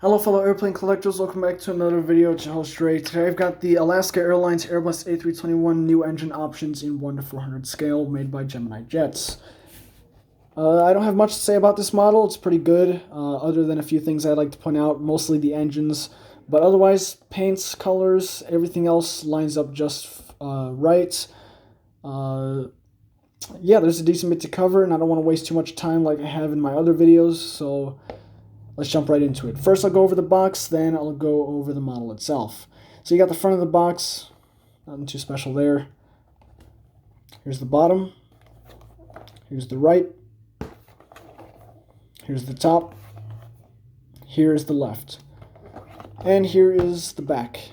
Hello fellow airplane collectors, welcome back to another video. It's your host Ray. Today I've got the Alaska Airlines Airbus A321NEO engine options in 1:400 scale made by Gemini Jets. I don't have much to say about this model. It's pretty good, other than a few things I'd like to point out, mostly the engines. But otherwise, paints, colors, everything else lines up just right. Yeah, there's a decent bit to cover, and I don't want to waste too much time like I have in my other videos, so let's jump right into it. First, I'll go over the box, then I'll go over the model itself. So you got the front of the box, nothing too special there. Here's the bottom. Here's the right. Here's the top. Here is the left. And here is the back.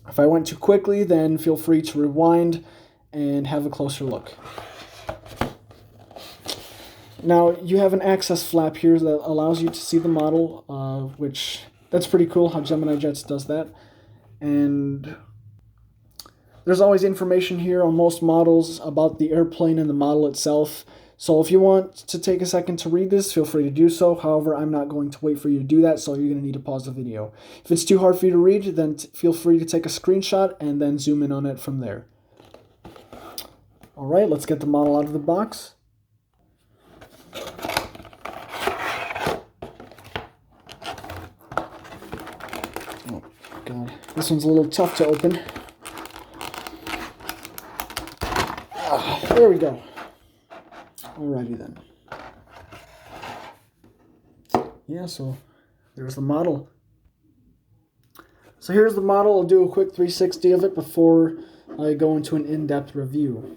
If I went too quickly, then feel free to rewind and have a closer look. Now, you have an access flap here that allows you to see the model, which, that's pretty cool how Gemini Jets does that. And there's always information here on most models about the airplane and the model itself. So if you want to take a second to read this, feel free to do so. However, I'm not going to wait for you to do that, so you're going to need to pause the video. If it's too hard for you to read, then feel free to take a screenshot and then zoom in on it from there. Alright, let's get the model out of the box. Oh, God. This one's a little tough to open. There we go. Alrighty then. Yeah, so there's the model. So here's the model. I'll do a quick 360 of it before I go into an in-depth review.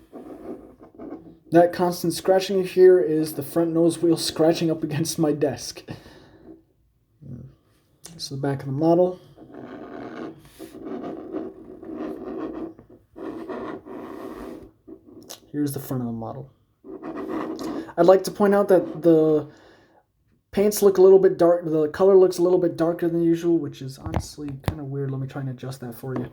That constant scratching you hear is the front nose wheel scratching up against my desk. This is the back of the model. Here's the front of the model. I'd like to point out that the paints look a little bit dark. The color looks a little bit darker than usual, which is honestly kind of weird. Let me try and adjust that for you.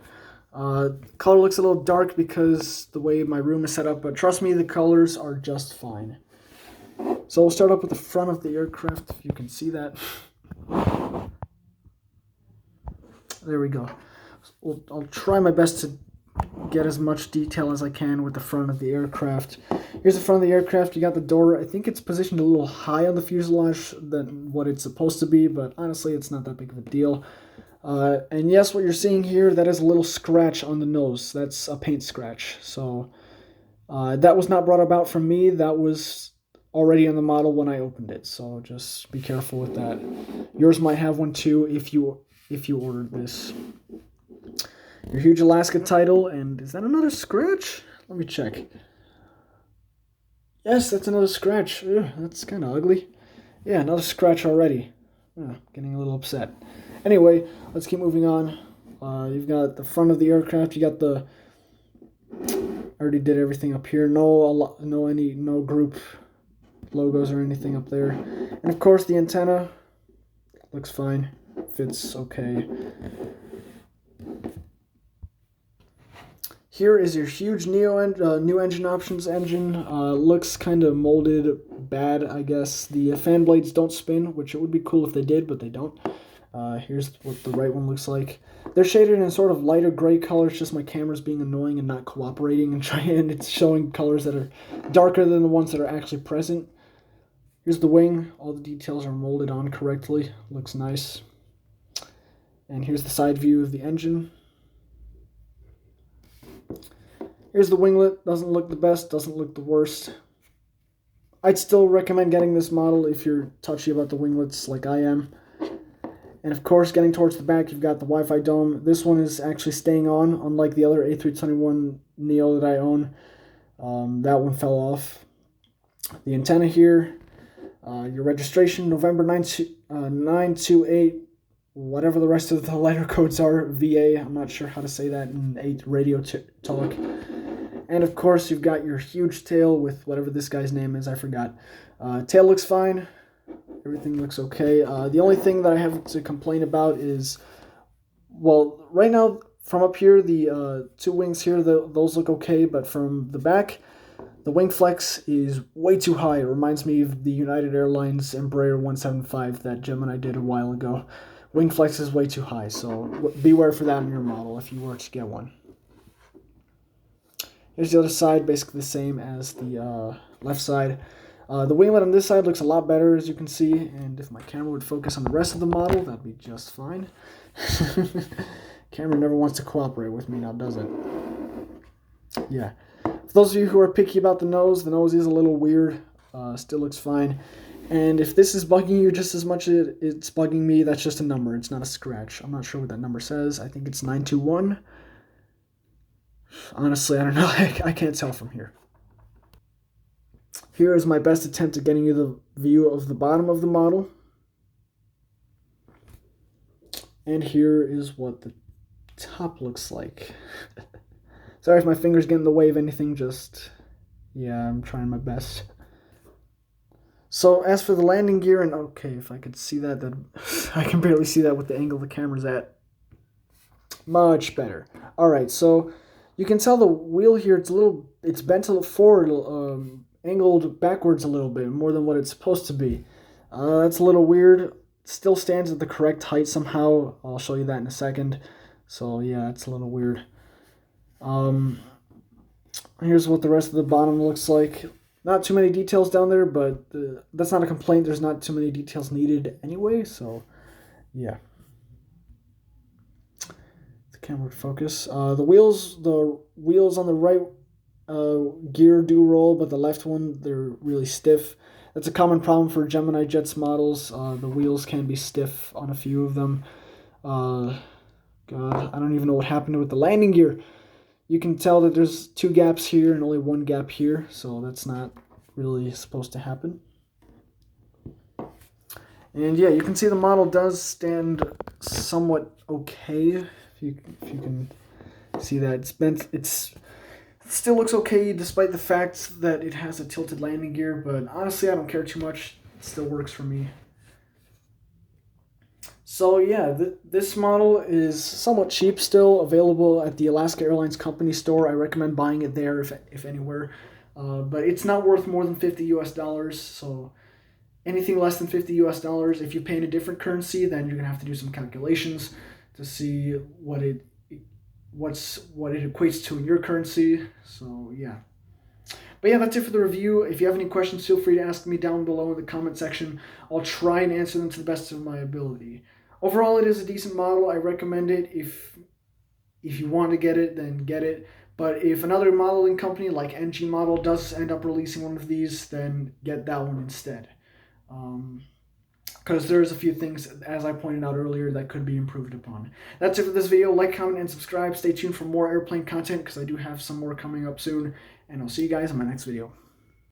Color looks a little dark because the way my room is set up, but trust me, the colors are just fine. So we'll start up with the front of the aircraft, if you can see that. There we go. I'll try my best to get as much detail as I can with the front of the aircraft. Here's the front of the aircraft. You got the door. I think it's positioned a little high on the fuselage than what it's supposed to be, but honestly, it's not that big of a deal. And yes, what you're seeing here, that is a little scratch on the nose. That's a paint scratch. So that was not brought about from me. That was already on the model when I opened it. So just be careful with that. Yours might have one too if you ordered this. Your huge Alaska title, and is that another scratch? Let me check. Yes, that's another scratch. Ugh, that's kind of ugly. Yeah, another scratch already. Getting a little upset. Anyway, let's keep moving on. You've got the front of the aircraft. You got the. I already did everything up here. No group logos or anything up there. And of course, the antenna looks fine. Fits okay. Here is your huge new engine options engine. Looks kind of molded bad, I guess. The fan blades don't spin, which it would be cool if they did, but they don't. Here's what the right one looks like. They're shaded in sort of lighter gray color. It's just my camera's being annoying and not cooperating and it's showing colors that are darker than the ones that are actually present. Here's the wing. All the details are molded on correctly. Looks nice. And here's the side view of the engine. Here's the winglet. Doesn't look the best, doesn't look the worst. I'd still recommend getting this model if you're touchy about the winglets like I am. And of course, getting towards the back, you've got the Wi-Fi dome. This one is actually staying on, unlike the other A321NEO that I own. That one fell off. The antenna here, your registration, November 928, whatever the rest of the letter codes are, VA. I'm not sure how to say that in radio talk. And of course, you've got your huge tail with whatever this guy's name is, I forgot. Tail looks fine. Everything looks okay. The only thing that I have to complain about is, well, right now, from up here, the two wings here, those look okay, but from the back, The wing flex is way too high. It reminds me of the United Airlines Embraer 175 that Gemini did a while ago. Wing flex is way too high, so beware for that in your model if you were to get one. Here's the other side, basically the same as the left side. The winglet on this side looks a lot better, as you can see, and if my camera would focus on the rest of the model, that'd be just fine. Camera never wants to cooperate with me now, does it? Yeah. For those of you who are picky about the nose is a little weird. Still looks fine. And if this is bugging you just as much as it's bugging me, that's just a number. It's not a scratch. I'm not sure what that number says. I think it's 921. Honestly, I don't know. I can't tell from here. Here is my best attempt at getting you the view of the bottom of the model. And here is what the top looks like. Sorry if my fingers get in the way of anything, yeah, I'm trying my best. So as for the landing gear, and okay, if I could see that, then I can barely see that with the angle the camera's at. Much better. Alright, so you can tell the wheel here, it's bent a little forward, angled backwards a little bit, more than what it's supposed to be. That's a little weird. It still stands at the correct height somehow. I'll show you that in a second. So yeah, it's a little weird. Here's what the rest of the bottom looks like. Not too many details down there, but that's not a complaint. There's not too many details needed anyway, so yeah. The camera would focus. The wheels on the right gear do roll, but the left one, they're really stiff. That's a common problem for Gemini Jets models. The wheels can be stiff on a few of them. God, I don't even know what happened with the landing gear. You can tell that there's 2 gaps here and only 1 gap here, so that's not really supposed to happen. And yeah, you can see the model does stand somewhat okay. If you can see that it's bent, it still looks okay despite the fact that it has a tilted landing gear, but honestly I don't care too much. It still works for me. So yeah, this model is somewhat cheap still, available at the Alaska Airlines company store. I recommend buying it there if anywhere. But it's not worth more than $50 US, so anything less than $50 US, if you pay in a different currency, then you're gonna have to do some calculations to see what it equates to in your currency. So yeah. But yeah, that's it for the review. If you have any questions, feel free to ask me down below in the comment section. I'll try and answer them to the best of my ability. Overall, it is a decent model. I recommend it. If you want to get it, then get it. But if another modeling company like NG Model does end up releasing one of these, then get that one instead. Because there's a few things, as I pointed out earlier, that could be improved upon. That's it for this video. Like, comment, and subscribe. Stay tuned for more airplane content because I do have some more coming up soon. And I'll see you guys in my next video.